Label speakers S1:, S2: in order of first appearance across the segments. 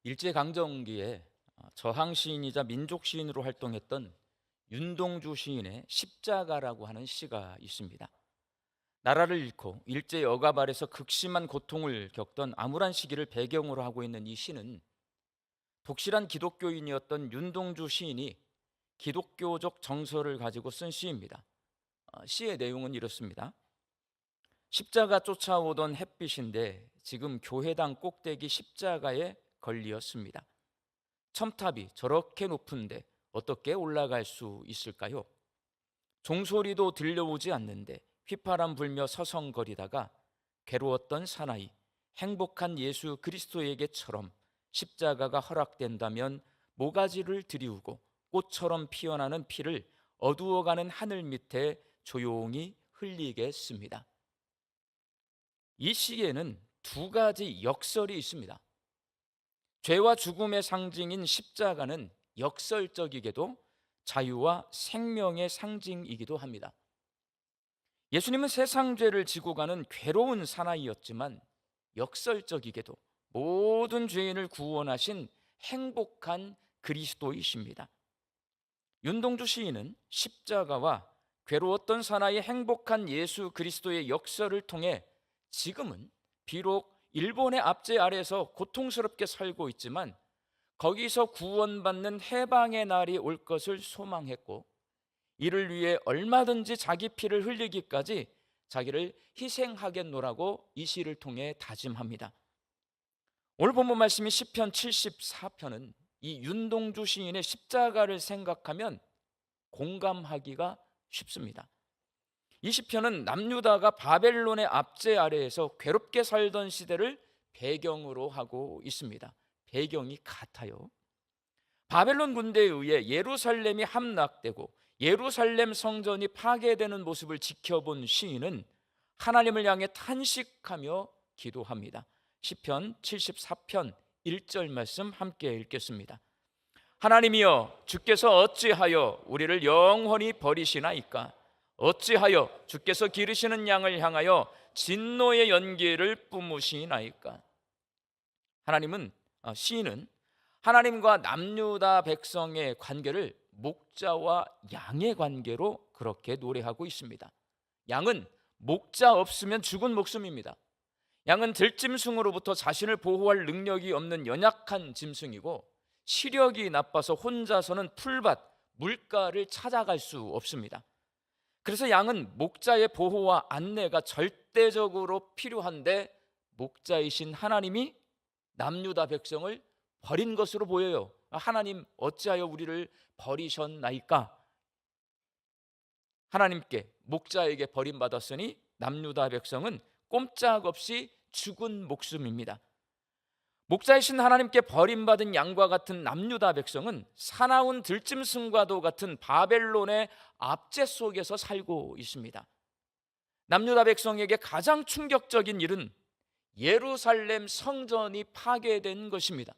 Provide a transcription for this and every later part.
S1: 일제강점기에 저항 시인이자 민족 시인으로 활동했던 윤동주 시인의 십자가라고 하는 시가 있습니다. 나라를 잃고 일제 억압 아래서 극심한 고통을 겪던 암울한 시기를 배경으로 하고 있는 이 시는 독실한 기독교인이었던 윤동주 시인이 기독교적 정서를 가지고 쓴 시입니다. 시의 내용은 이렇습니다. 십자가 쫓아오던 햇빛인데 지금 교회당 꼭대기 십자가에 걸리었습니다. 첨탑이 저렇게 높은데 어떻게 올라갈 수 있을까요? 종소리도 들려오지 않는데 휘파람 불며 서성거리다가 괴로웠던 사나이, 행복한 예수 그리스도에게처럼 십자가가 허락된다면 모가지를 들이우고 꽃처럼 피어나는 피를 어두워가는 하늘 밑에 조용히 흘리겠습니다. 이 시에는 두 가지 역설이 있습니다. 죄와 죽음의 상징인 십자가는 역설적이게도 자유와 생명의 상징이기도 합니다. 예수님은 세상 죄를 지고 가는 괴로운 사나이였지만 역설적이게도 모든 죄인을 구원하신 행복한 그리스도이십니다. 윤동주 시인은 십자가와 괴로웠던 사나이의 행복한 예수 그리스도의 역설을 통해 지금은 비록 일본의 압제 아래에서 고통스럽게 살고 있지만 거기서 구원받는 해방의 날이 올 것을 소망했고, 이를 위해 얼마든지 자기 피를 흘리기까지 자기를 희생하겠노라고 이 시를 통해 다짐합니다. 오늘 본문 말씀인 시편 74편은 이 윤동주 시인의 십자가를 생각하면 공감하기가 쉽습니다. 이 시편은 남유다가 바벨론의 압제 아래에서 괴롭게 살던 시대를 배경으로 하고 있습니다. 배경이 같아요. 바벨론 군대에 의해 예루살렘이 함락되고 예루살렘 성전이 파괴되는 모습을 지켜본 시인은 하나님을 향해 탄식하며 기도합니다. 시편 74편 1절 말씀 함께 읽겠습니다. 하나님이여, 주께서 어찌하여 우리를 영원히 버리시나이까? 어찌하여 주께서 기르시는 양을 향하여 진노의 연기를 뿜으시나이까? 시인은 하나님과 남유다 백성의 관계를 목자와 양의 관계로 그렇게 노래하고 있습니다. 양은 목자 없으면 죽은 목숨입니다. 양은 들짐승으로부터 자신을 보호할 능력이 없는 연약한 짐승이고, 시력이 나빠서 혼자서는 풀밭, 물가를 찾아갈 수 없습니다. 그래서 양은 목자의 보호와 안내가 절대적으로 필요한데, 목자이신 하나님이 남유다 백성을 버린 것으로 보여요. 하나님 어찌하여 우리를 버리셨나이까? 하나님께, 목자에게 버림받았으니 남유다 백성은 꼼짝없이 죽은 목숨입니다. 목자이신 하나님께 버림받은 양과 같은 남유다 백성은 사나운 들짐승과도 같은 바벨론의 압제 속에서 살고 있습니다. 남유다 백성에게 가장 충격적인 일은 예루살렘 성전이 파괴된 것입니다.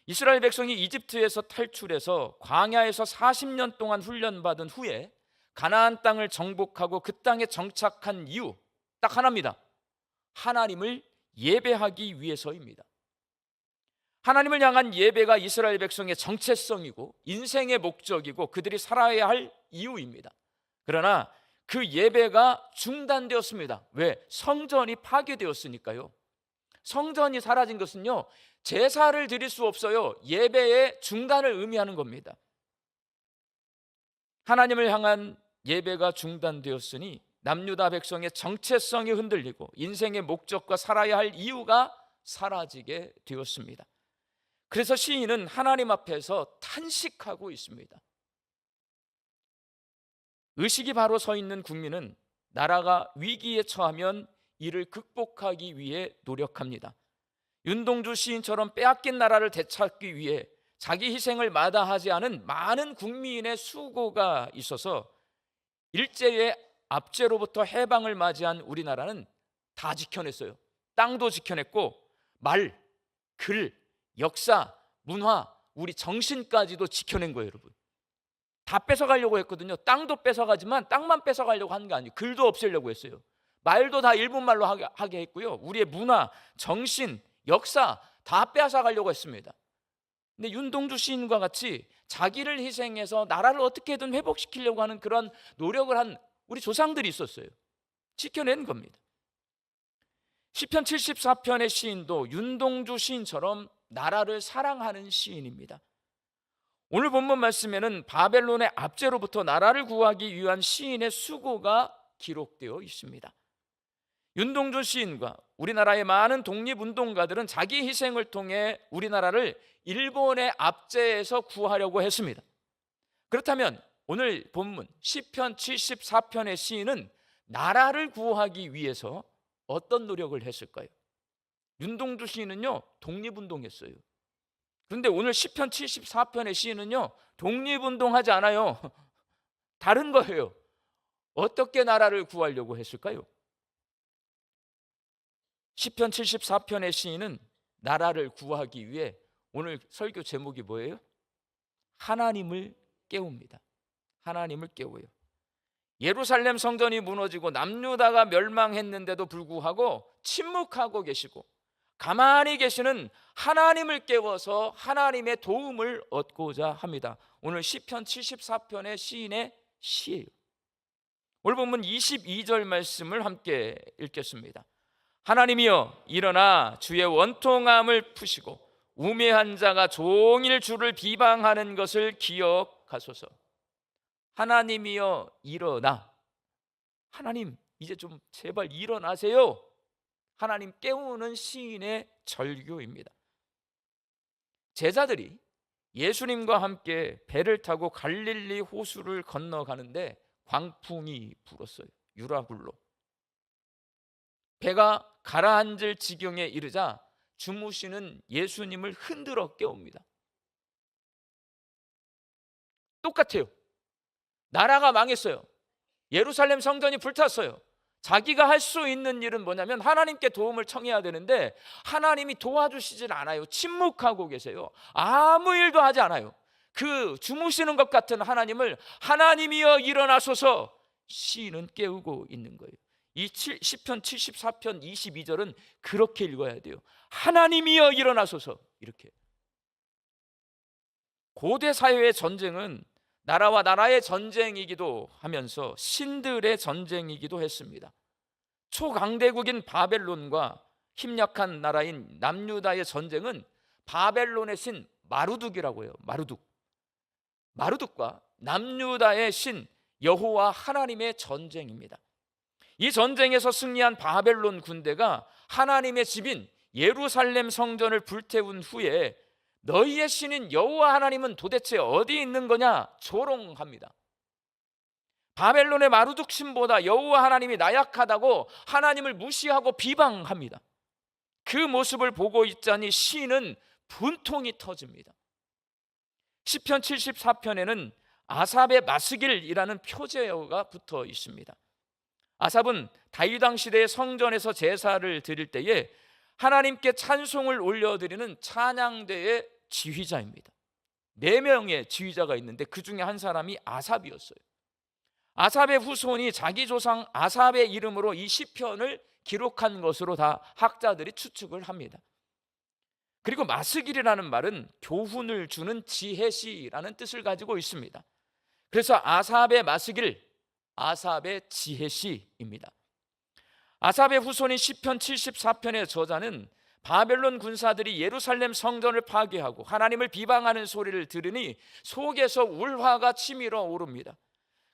S1: 이스라엘 백성이 이집트에서 탈출해서 광야에서 40년 동안 훈련받은 후에 가나안 땅을 정복하고 그 땅에 정착한 이유 딱 하나입니다. 하나님을 예배하기 위해서입니다. 하나님을 향한 예배가 이스라엘 백성의 정체성이고 인생의 목적이고 그들이 살아야 할 이유입니다. 그러나 그 예배가 중단되었습니다. 왜? 성전이 파괴되었으니까요. 성전이 사라진 것은요, 제사를 드릴 수 없어요. 예배의 중단을 의미하는 겁니다. 하나님을 향한 예배가 중단되었으니 남유다 백성의 정체성이 흔들리고 인생의 목적과 살아야 할 이유가 사라지게 되었습니다. 그래서 시인은 하나님 앞에서 탄식하고 있습니다. 의식이 바로 서 있는 국민은 나라가 위기에 처하면 이를 극복하기 위해 노력합니다. 윤동주 시인처럼 빼앗긴 나라를 되찾기 위해 자기 희생을 마다하지 않은 많은 국민의 수고가 있어서 일제의 압제로부터 해방을 맞이한 우리나라는 다 지켜냈어요. 땅도 지켜냈고 말, 글, 역사, 문화, 우리 정신까지도 지켜낸 거예요, 여러분. 다 뺏어가려고 했거든요. 땅도 뺏어가지만 땅만 뺏어가려고 한 게 아니에요. 글도 없애려고 했어요. 말도 다 일본말로 하게 했고요. 우리의 문화, 정신, 역사 다 빼앗아 가려고 했습니다. 근데 윤동주 시인과 같이 자기를 희생해서 나라를 어떻게든 회복시키려고 하는 그런 노력을 한 우리 조상들이 있었어요. 지켜낸 겁니다. 시편 74편의 시인도 윤동주 시인처럼 나라를 사랑하는 시인입니다. 오늘 본문 말씀에는 바벨론의 압제로부터 나라를 구하기 위한 시인의 수고가 기록되어 있습니다. 윤동주 시인과 우리나라의 많은 독립운동가들은 자기 희생을 통해 우리나라를 일본의 압제에서 구하려고 했습니다. 그렇다면 오늘 본문 시편 74편의 시인은 나라를 구하기 위해서 어떤 노력을 했을까요? 윤동주 시인은요, 독립운동했어요. 그런데 오늘 시편 74편의 시인은요, 독립운동하지 않아요. 다른 거예요. 어떻게 나라를 구하려고 했을까요? 시편 74편의 시인은 나라를 구하기 위해 오늘 설교 제목이 뭐예요? 하나님을 깨웁니다. 하나님을 깨워요. 예루살렘 성전이 무너지고 남유다가 멸망했는데도 불구하고 침묵하고 계시고 가만히 계시는 하나님을 깨워서 하나님의 도움을 얻고자 합니다. 오늘 시편 74편의 시인의 시예요. 오늘 본문 22절 말씀을 함께 읽겠습니다. 하나님이여 일어나 주의 원통함을 푸시고 우매한 자가 종일 주를 비방하는 것을 기억하소서. 하나님이여 일어나. 하나님 이제 좀 제발 일어나세요. 하나님 깨우는 시인의 절규입니다. 제자들이 예수님과 함께 배를 타고 갈릴리 호수를 건너가는데 광풍이 불었어요. 유라굴로. 배가 가라앉을 지경에 이르자 주무시는 예수님을 흔들어 깨웁니다. 똑같아요. 나라가 망했어요. 예루살렘 성전이 불탔어요. 자기가 할 수 있는 일은 뭐냐면 하나님께 도움을 청해야 되는데 하나님이 도와주시질 않아요. 침묵하고 계세요. 아무 일도 하지 않아요. 그 주무시는 것 같은 하나님을 하나님이여 일어나소서 시인은 깨우고 있는 거예요. 이 시편 74편 22절은 그렇게 읽어야 돼요. 하나님이여 일어나소서. 이렇게. 고대 사회의 전쟁은 나라와 나라의 전쟁이기도 하면서 신들의 전쟁이기도 했습니다. 초강대국인 바벨론과 힘약한 나라인 남유다의 전쟁은 바벨론의 신 마루둑이라고 해요. 마루둑과 남유다의 신 여호와 하나님의 전쟁입니다. 이 전쟁에서 승리한 바벨론 군대가 하나님의 집인 예루살렘 성전을 불태운 후에 너희의 신인 여호와 하나님은 도대체 어디 있는 거냐 조롱합니다. 바벨론의 마루둑 신보다 여호와 하나님이 나약하다고 하나님을 무시하고 비방합니다. 그 모습을 보고 있자니 시인은 분통이 터집니다. 시편 74편에는 아삽의 마스길이라는 표제어가 붙어 있습니다. 아삽은 다윗 왕 시대의 성전에서 제사를 드릴 때에 하나님께 찬송을 올려드리는 찬양대의 지휘자입니다. 4명의 지휘자가 있는데 그 중에 한 사람이 아삽이었어요. 아삽의 후손이 자기 조상 아삽의 이름으로 이 시편을 기록한 것으로 다 학자들이 추측을 합니다. 그리고 마스길이라는 말은 교훈을 주는 지혜시라는 뜻을 가지고 있습니다. 그래서 아삽의 마스길, 아삽의 지혜시입니다. 아삽의 후손인 시편 74편의 저자는 바벨론 군사들이 예루살렘 성전을 파괴하고 하나님을 비방하는 소리를 들으니 속에서 울화가 치밀어 오릅니다.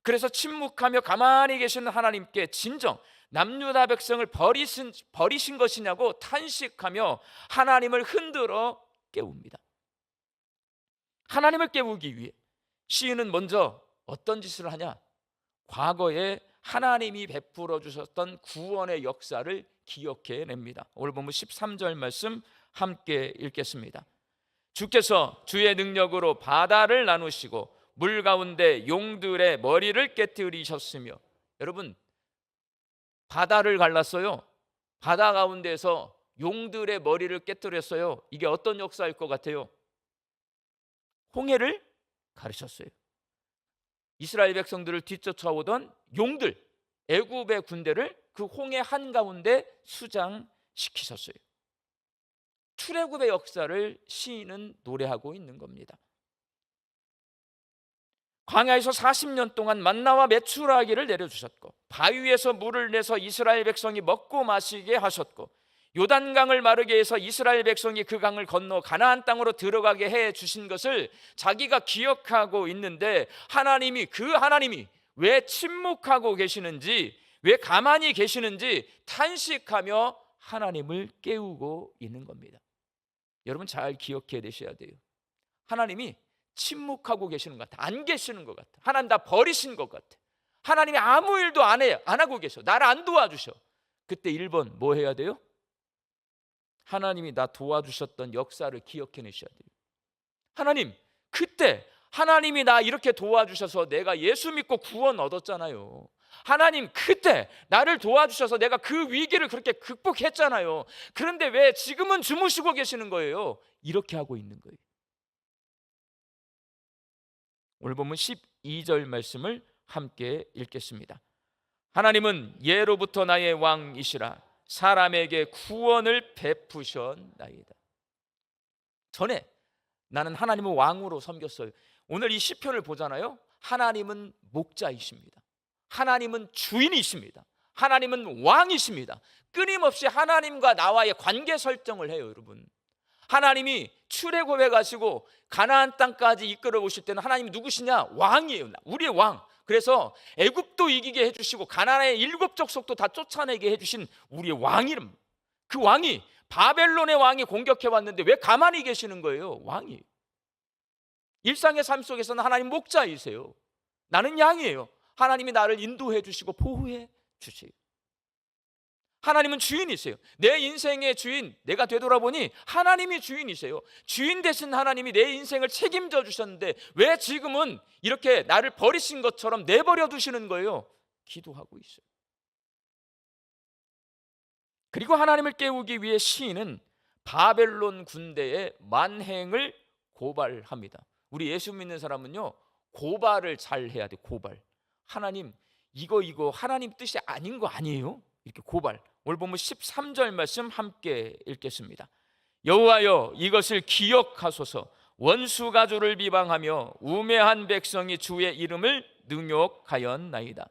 S1: 그래서 침묵하며 가만히 계시는 하나님께 진정 남유다 백성을 버리신 것이냐고 탄식하며 하나님을 흔들어 깨웁니다. 하나님을 깨우기 위해 시인은 먼저 어떤 짓을 하냐? 과거에 하나님이 베풀어 주셨던 구원의 역사를 기억해냅니다. 오늘 보면 13절 말씀 함께 읽겠습니다. 주께서 주의 능력으로 바다를 나누시고 물 가운데 용들의 머리를 깨뜨리셨으며. 여러분, 바다를 갈랐어요. 바다 가운데서 용들의 머리를 깨뜨렸어요. 이게 어떤 역사일 것 같아요? 홍해를 가르쳤어요. 이스라엘 백성들을 뒤쫓아오던 용들, 애굽의 군대를 그 홍해 한가운데 수장시키셨어요. 출애굽의 역사를 시인은 노래하고 있는 겁니다. 광야에서 40년 동안 만나와 메추라기를 내려주셨고, 바위 위에서 물을 내서 이스라엘 백성이 먹고 마시게 하셨고, 요단강을 마르게 해서 이스라엘 백성이 그 강을 건너 가나안 땅으로 들어가게 해 주신 것을 자기가 기억하고 있는데, 그 하나님이 왜 침묵하고 계시는지, 왜 가만히 계시는지 탄식하며 하나님을 깨우고 있는 겁니다. 여러분 잘 기억해 두셔야 돼요. 하나님이 침묵하고 계시는 것 같아. 안 계시는 것 같아. 하나님 나 버리신 것 같아. 하나님이 아무 일도 안 하고 계셔. 나를 안 도와주셔. 그때 1번 뭐 해야 돼요? 하나님이 나 도와주셨던 역사를 기억해 내셔야 돼요. 하나님, 그때 하나님이 나 이렇게 도와주셔서 내가 예수 믿고 구원 얻었잖아요. 하나님, 그때 나를 도와주셔서 내가 그 위기를 그렇게 극복했잖아요. 그런데 왜 지금은 주무시고 계시는 거예요? 이렇게 하고 있는 거예요. 오늘 보면 12절 말씀을 함께 읽겠습니다. 하나님은 예로부터 나의 왕이시라 사람에게 구원을 베푸셨나이다. 전에 나는 하나님을 왕으로 섬겼어요. 오늘 이 시편을 보잖아요. 하나님은 목자이십니다. 하나님은 주인이십니다. 하나님은 왕이십니다. 끊임없이 하나님과 나와의 관계 설정을 해요, 여러분. 하나님이 출애굽해 가시고 가나안 땅까지 이끌어 오실 때는 하나님이 누구시냐? 왕이에요. 우리의 왕. 그래서 애굽도 이기게 해주시고 가나안의 7족속도 다 쫓아내게 해주신 우리의 왕이름. 그 왕이 바벨론의 왕이 공격해 왔는데 왜 가만히 계시는 거예요? 왕이. 일상의 삶 속에서는 하나님 목자이세요. 나는 양이에요. 하나님이 나를 인도해 주시고 보호해 주세요. 하나님은 주인이세요. 내 인생의 주인, 내가 되돌아보니 하나님이 주인이세요. 주인 되신 하나님이 내 인생을 책임져 주셨는데 왜 지금은 이렇게 나를 버리신 것처럼 내버려 두시는 거예요? 기도하고 있어요. 그리고 하나님을 깨우기 위해 시인은 바벨론 군대의 만행을 고발합니다. 우리 예수 믿는 사람은요, 고발을 잘 해야 돼요. 고발. 하나님, 이거 하나님 뜻이 아닌 거 아니에요? 이렇게 고발. 오늘 보면 13절 말씀 함께 읽겠습니다. 여호와여, 이것을 기억하소서. 원수가주를 비방하며 우매한 백성이 주의 이름을 능욕하였나이다.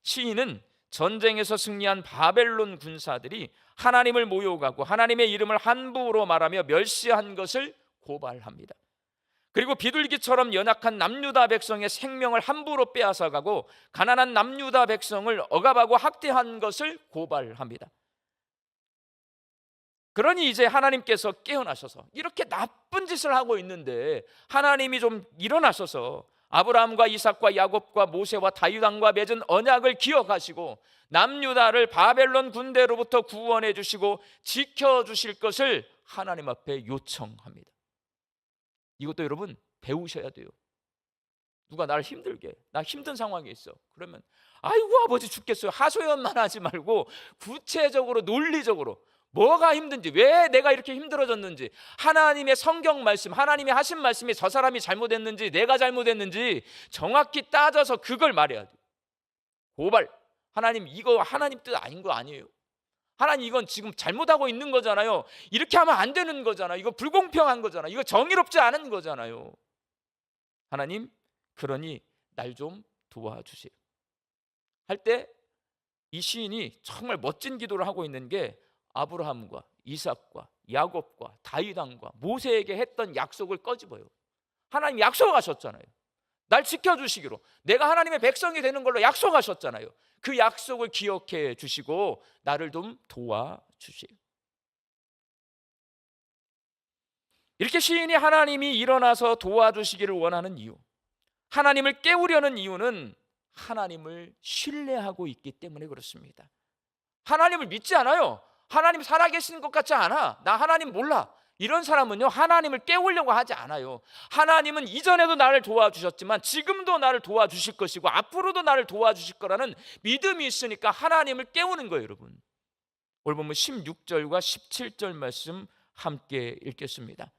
S1: 시인은 전쟁에서 승리한 바벨론 군사들이 하나님을 모욕하고 하나님의 이름을 함부로 말하며 멸시한 것을 고발합니다. 그리고 비둘기처럼 연약한 남유다 백성의 생명을 함부로 빼앗아가고 가난한 남유다 백성을 억압하고 학대한 것을 고발합니다. 그러니 이제 하나님께서 깨어나셔서 이렇게 나쁜 짓을 하고 있는데 하나님이 좀 일어나셔서 아브라함과 이삭과 야곱과 모세와 다윗 왕과 맺은 언약을 기억하시고 남유다를 바벨론 군대로부터 구원해 주시고 지켜주실 것을 하나님 앞에 요청합니다. 이것도 여러분 배우셔야 돼요. 누가 나를 힘들게, 나 힘든 상황에 있어. 그러면 아이고 아버지 죽겠어요. 하소연만 하지 말고 구체적으로 논리적으로 뭐가 힘든지, 왜 내가 이렇게 힘들어졌는지, 하나님의 성경 말씀, 하나님이 하신 말씀이 저 사람이 잘못했는지 내가 잘못했는지 정확히 따져서 그걸 말해야 돼요. 고발. 하나님, 이거 하나님 뜻 아닌 거 아니에요? 하나님, 이건 지금 잘못하고 있는 거잖아요. 이렇게 하면 안 되는 거잖아요. 이거 불공평한 거잖아요. 이거 정의롭지 않은 거잖아요. 하나님, 그러니 날 좀 도와주세요 할 때 이 시인이 정말 멋진 기도를 하고 있는 게 아브라함과 이삭과 야곱과 다윗 왕과 모세에게 했던 약속을 꺼집어요. 하나님 약속하셨잖아요. 날 지켜주시기로, 내가 하나님의 백성이 되는 걸로 약속하셨잖아요. 그 약속을 기억해 주시고 나를 좀 도와주세요. 이렇게 시인이 하나님이 일어나서 도와주시기를 원하는 이유, 하나님을 깨우려는 이유는 하나님을 신뢰하고 있기 때문에 그렇습니다. 하나님을 믿지 않아요. 하나님 살아계시는 것 같지 않아. 나 하나님 몰라. 이런 사람은요, 하나님을 깨우려고 하지 않아요. 하나님은 이전에도 나를 도와주셨지만 지금도 나를 도와주실 것이고 앞으로도 나를 도와주실 거라는 믿음이 있으니까 하나님을 깨우는 거예요, 여러분. 오늘 보면 16절과 17절 말씀 함께 읽겠습니다.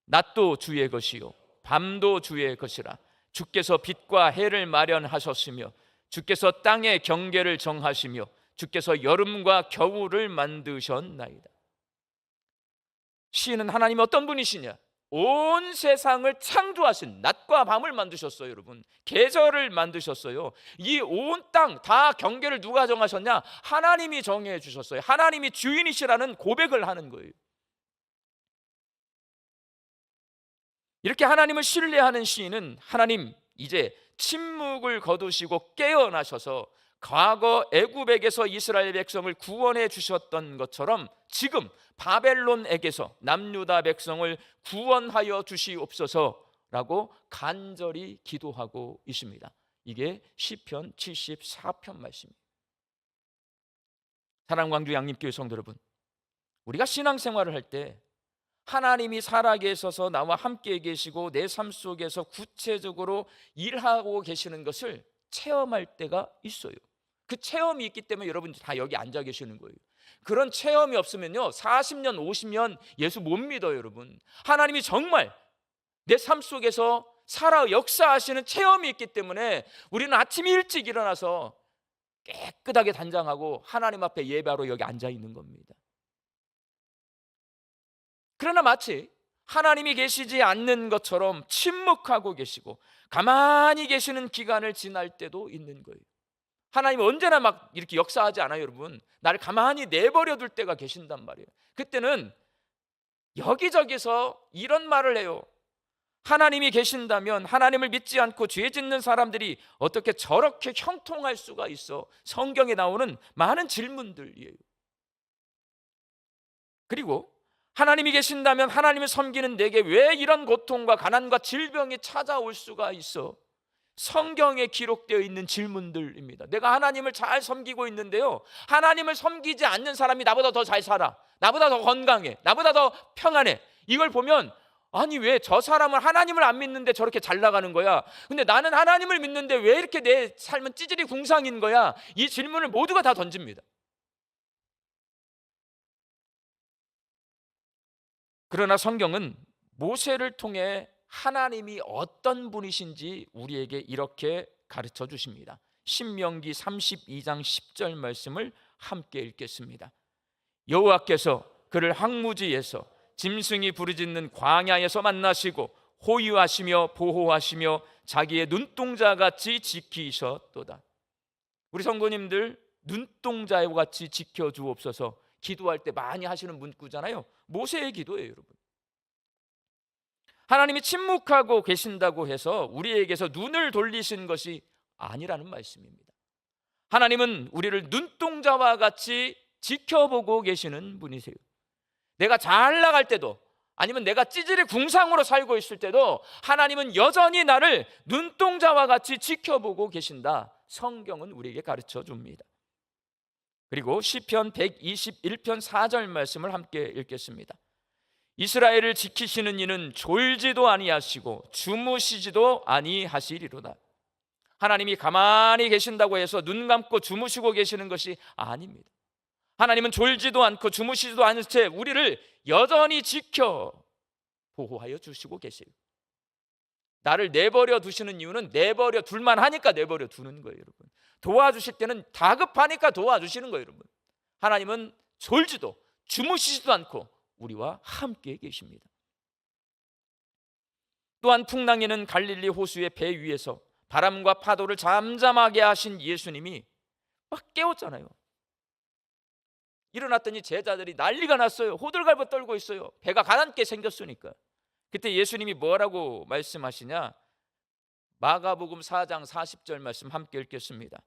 S1: 낮도 주의 것이요 밤도 주의 것이라. 주께서 빛과 해를 마련하셨으며 주께서 땅의 경계를 정하시며 주께서 여름과 겨울을 만드셨나이다. 시인은 하나님이 어떤 분이시냐? 온 세상을 창조하신, 낮과 밤을 만드셨어요. 여러분, 계절을 만드셨어요. 이 온 땅 다 경계를 누가 정하셨냐? 하나님이 정해 주셨어요. 하나님이 주인이시라는 고백을 하는 거예요. 이렇게 하나님을 신뢰하는 시인은 하나님 이제 침묵을 거두시고 깨어나셔서 과거 애굽에게서 이스라엘 백성을 구원해 주셨던 것처럼 지금 바벨론에게서 남유다 백성을 구원하여 주시옵소서라고 간절히 기도하고 있습니다. 이게 시편 74편 말씀입니다. 사랑하는 광주 양림교회 성도 여러분, 우리가 신앙생활을 할 때 하나님이 살아계셔서 나와 함께 계시고 내 삶 속에서 구체적으로 일하고 계시는 것을 체험할 때가 있어요. 그 체험이 있기 때문에 여러분들 다 여기 앉아 계시는 거예요. 그런 체험이 없으면요 40년 50년 예수 못 믿어요. 여러분, 하나님이 정말 내 삶 속에서 살아 역사하시는 체험이 있기 때문에 우리는 아침 일찍 일어나서 깨끗하게 단장하고 하나님 앞에 예배하러 여기 앉아 있는 겁니다. 그러나 마치 하나님이 계시지 않는 것처럼 침묵하고 계시고 가만히 계시는 기간을 지날 때도 있는 거예요. 하나님은 언제나 막 이렇게 역사하지 않아요. 여러분, 나를 가만히 내버려 둘 때가 계신단 말이에요. 그때는 여기저기서 이런 말을 해요. 하나님이 계신다면 하나님을 믿지 않고 죄 짓는 사람들이 어떻게 저렇게 형통할 수가 있어? 성경에 나오는 많은 질문들이에요. 그리고 하나님이 계신다면 하나님을 섬기는 내게 왜 이런 고통과 가난과 질병이 찾아올 수가 있어? 성경에 기록되어 있는 질문들입니다. 내가 하나님을 잘 섬기고 있는데요, 하나님을 섬기지 않는 사람이 나보다 더 잘 살아, 나보다 더 건강해, 나보다 더 평안해. 이걸 보면 아니 왜 저 사람은 하나님을 안 믿는데 저렇게 잘 나가는 거야? 근데 나는 하나님을 믿는데 왜 이렇게 내 삶은 찌질이 궁상인 거야? 이 질문을 모두가 다 던집니다. 그러나 성경은 모세를 통해 하나님이 어떤 분이신지 우리에게 이렇게 가르쳐 주십니다. 신명기 32장 10절 말씀을 함께 읽겠습니다. 여호와께서 그를 황무지에서 짐승이 부르짖는 광야에서 만나시고 호위하시며 보호하시며 자기의 눈동자같이 지키셨도다. 우리 성도님들 눈동자와 같이 지켜주옵소서 기도할 때 많이 하시는 문구잖아요. 모세의 기도예요. 여러분, 하나님이 침묵하고 계신다고 해서 우리에게서 눈을 돌리신 것이 아니라는 말씀입니다. 하나님은 우리를 눈동자와 같이 지켜보고 계시는 분이세요. 내가 잘 나갈 때도 아니면 내가 찌질이 궁상으로 살고 있을 때도 하나님은 여전히 나를 눈동자와 같이 지켜보고 계신다. 성경은 우리에게 가르쳐 줍니다. 그리고 시편 121편 4절 말씀을 함께 읽겠습니다. 이스라엘을 지키시는 이는 졸지도 아니하시고 주무시지도 아니하시리로다. 하나님이 가만히 계신다고 해서 눈 감고 주무시고 계시는 것이 아닙니다. 하나님은 졸지도 않고 주무시지도 않은 채 우리를 여전히 지켜 보호하여 주시고 계세요. 나를 내버려 두시는 이유는 내버려 둘만 하니까 내버려 두는 거예요. 여러분, 도와주실 때는 다급하니까 도와주시는 거예요. 여러분, 하나님은 졸지도 주무시지도 않고 우리와 함께 계십니다. 또한 풍랑에는 갈릴리 호수의 배 위에서 바람과 파도를 잠잠하게 하신 예수님이 막 깨웠잖아요. 일어났더니 제자들이 난리가 났어요. 호들갑을 떨고 있어요. 배가 가난게 생겼으니까. 그때 예수님이 뭐라고 말씀하시냐? 마가복음 4장 40절 말씀 함께 읽겠습니다.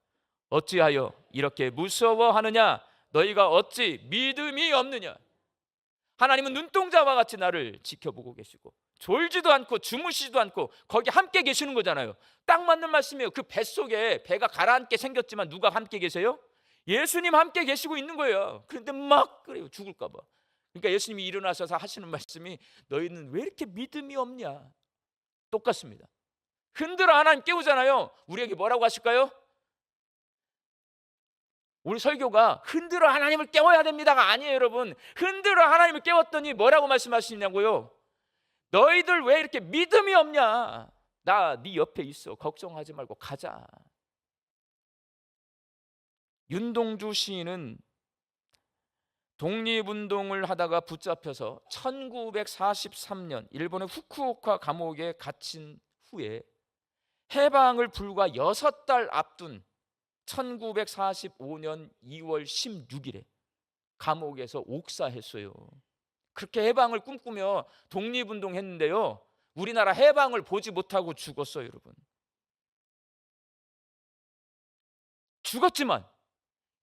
S1: 어찌하여 이렇게 무서워하느냐? 너희가 어찌 믿음이 없느냐? 하나님은 눈동자와 같이 나를 지켜보고 계시고 졸지도 않고 주무시지도 않고 거기 함께 계시는 거잖아요. 딱 맞는 말씀이에요. 그 뱃속에 배가 가라앉게 생겼지만 누가 함께 계세요? 예수님 함께 계시고 있는 거예요. 그런데 막 그래요. 죽을까 봐. 그러니까 예수님이 일어나셔서 하시는 말씀이 너희는 왜 이렇게 믿음이 없냐? 똑같습니다. 흔들어 하나님 깨우잖아요. 우리에게 뭐라고 하실까요? 우리 설교가 흔들어 하나님을 깨워야 됩니다가 아니에요. 여러분, 흔들어 하나님을 깨웠더니 뭐라고 말씀하시냐고요? 너희들 왜 이렇게 믿음이 없냐? 나 네 옆에 있어. 걱정하지 말고 가자. 윤동주 시인은 독립운동을 하다가 붙잡혀서 1943년 일본의 후쿠오카 감옥에 갇힌 후에 해방을 불과 6달 앞둔 1945년 2월 16일에 감옥에서 옥사했어요. 그렇게 해방을 꿈꾸며 독립운동 했는데요, 우리나라 해방을 보지 못하고 죽었어요. 여러분, 죽었지만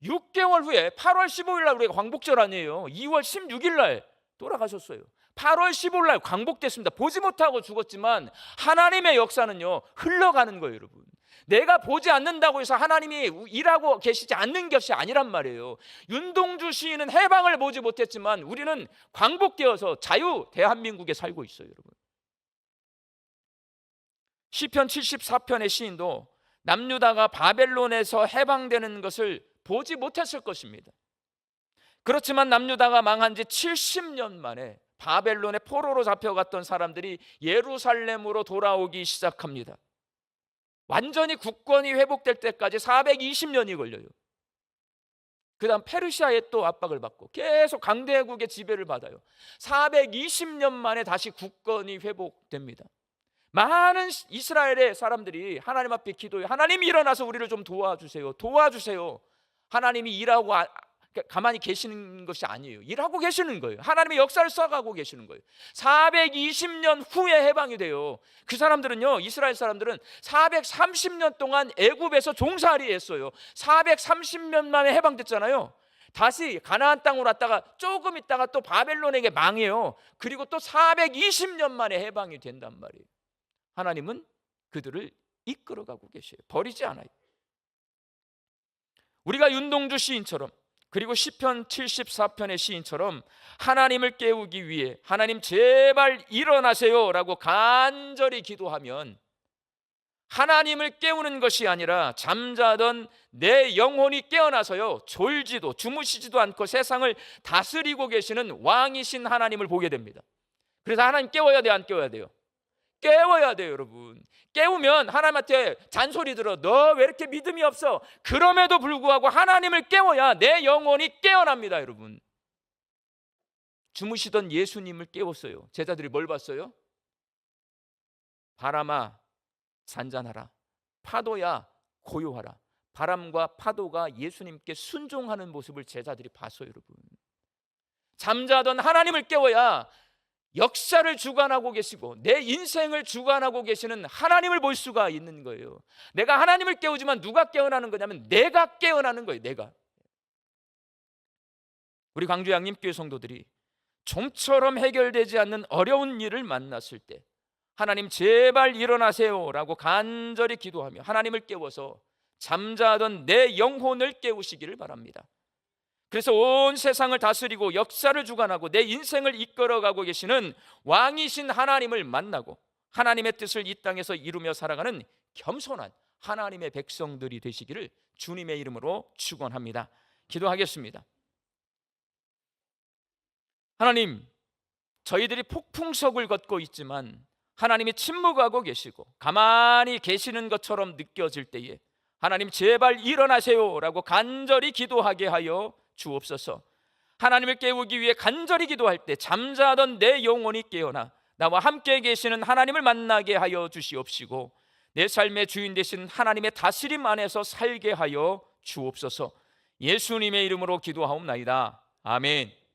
S1: 6개월 후에 8월 15일 날, 우리가 광복절 아니에요, 2월 16일 날 돌아가셨어요. 8월 15일 날 광복됐습니다. 보지 못하고 죽었지만 하나님의 역사는요 흘러가는 거예요. 여러분, 내가 보지 않는다고 해서 하나님이 일하고 계시지 않는 것이 아니란 말이에요. 윤동주 시인은 해방을 보지 못했지만 우리는 광복되어서 자유 대한민국에 살고 있어요. 여러분, 시편 74편의 시인도 남유다가 바벨론에서 해방되는 것을 보지 못했을 것입니다. 그렇지만 남유다가 망한 지 70년 만에 바벨론의 포로로 잡혀갔던 사람들이 예루살렘으로 돌아오기 시작합니다. 완전히 국권이 회복될 때까지 420년이 걸려요. 그 다음 페르시아의 또 압박을 받고 계속 강대국의 지배를 받아요. 420년 만에 다시 국권이 회복됩니다. 많은 이스라엘의 사람들이 하나님 앞에 기도해요. 하나님, 일어나서 우리를 좀 도와주세요. 도와주세요. 하나님이 일하고 가만히 계시는 것이 아니에요. 일하고 계시는 거예요. 하나님의 역사를 써가고 계시는 거예요. 420년 후에 해방이 돼요. 그 사람들은요, 이스라엘 사람들은 430년 동안 애굽에서 종살이 했어요. 430년 만에 해방됐잖아요. 다시 가나안 땅으로 왔다가 조금 있다가 또 바벨론에게 망해요. 그리고 또 420년 만에 해방이 된단 말이에요. 하나님은 그들을 이끌어가고 계셔요. 버리지 않아요. 우리가 윤동주 시인처럼, 그리고 시편 74편의 시인처럼 하나님을 깨우기 위해 하나님 제발 일어나세요 라고 간절히 기도하면 하나님을 깨우는 것이 아니라 잠자던 내 영혼이 깨어나서요 졸지도 주무시지도 않고 세상을 다스리고 계시는 왕이신 하나님을 보게 됩니다. 그래서 하나님 깨워야 돼요, 안 깨워야 돼요? 깨워야 돼요. 여러분, 깨우면 하나님한테 잔소리 들어. 너 왜 이렇게 믿음이 없어? 그럼에도 불구하고 하나님을 깨워야 내 영혼이 깨어납니다. 여러분, 주무시던 예수님을 깨웠어요. 제자들이 뭘 봤어요? 바람아 잔잔하라, 파도야 고요하라. 바람과 파도가 예수님께 순종하는 모습을 제자들이 봤어요. 여러분, 잠자던 하나님을 깨워야 역사를 주관하고 계시고 내 인생을 주관하고 계시는 하나님을 볼 수가 있는 거예요. 내가 하나님을 깨우지만 누가 깨어나는 거냐면 내가 깨어나는 거예요. 내가. 우리 광주 양림교회 성도들이 좀처럼 해결되지 않는 어려운 일을 만났을 때 하나님 제발 일어나세요 라고 간절히 기도하며 하나님을 깨워서 잠자던 내 영혼을 깨우시기를 바랍니다. 그래서 온 세상을 다스리고 역사를 주관하고 내 인생을 이끌어가고 계시는 왕이신 하나님을 만나고 하나님의 뜻을 이 땅에서 이루며 살아가는 겸손한 하나님의 백성들이 되시기를 주님의 이름으로 축원합니다. 기도하겠습니다. 하나님, 저희들이 폭풍석을 걷고 있지만 하나님이 침묵하고 계시고 가만히 계시는 것처럼 느껴질 때에 하나님 제발 일어나세요 라고 간절히 기도하게 하여 주옵소서. 하나님을 깨우기 위해 간절히 기도할 때 잠자던 내 영혼이 깨어나 나와 함께 계시는 하나님을 만나게 하여 주시옵시고 내 삶의 주인 되신 하나님의 다스림 안에서 살게 하여 주옵소서. 예수님의 이름으로 기도하옵나이다. 아멘.